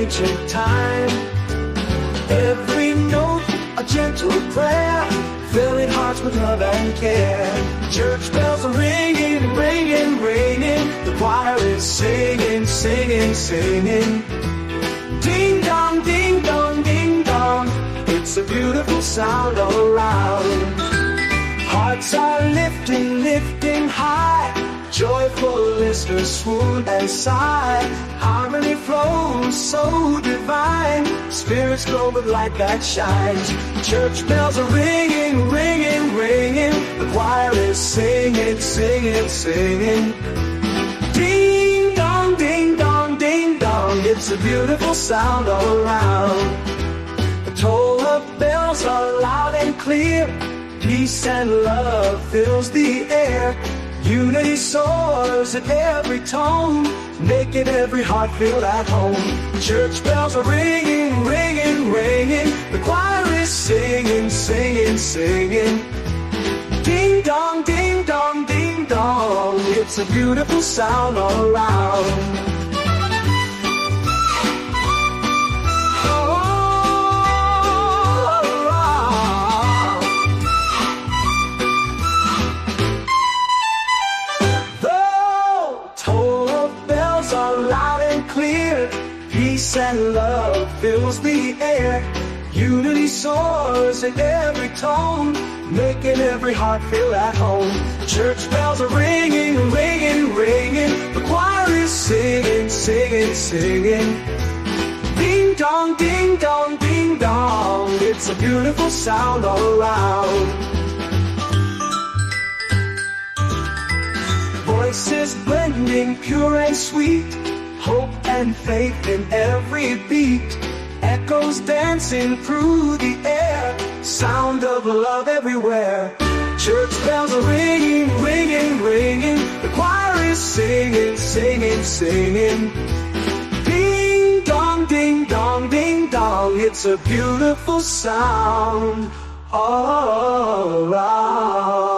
ancient time. Every note a gentle prayer, filling hearts with love and care. Church bells are ringing, ringing, ringing. The choir is singing, singing, singing. Ding dong, ding dong, ding dong. It's a beautiful sound all around. Hearts are lifting, lifting high. Joyful listeners swoon and sigh. Harmony flows so divine. Spirits glow with light that shines. Church bells are ringing, ringing, ringing. The choir is singing, singing, singing. Ding dong, ding dong, ding dong. It's a beautiful sound all around. The toll of bells are loud and clear. Peace and love fills the air. Unity soars at every tone, making every heart feel at home. Church bells are ringing, ringing, ringing. The choir is singing, singing, singing. Ding dong, ding dong, ding dong. It's a beautiful sound all around. Peace and love fills the air. Unity soars in every tone, making every heart feel at home. Church bells are ringing, ringing, ringing. The choir is singing, singing, singing. Ding dong, ding dong, ding dong. It's a beautiful sound all around. Voices blending, pure and sweet. Hope and faith in every beat. Echoes dancing through the air. Sound of love everywhere. Church bells are ringing, ringing, ringing. The choir is singing, singing, singing. Ding dong, ding dong, ding dong. It's a beautiful sound all around.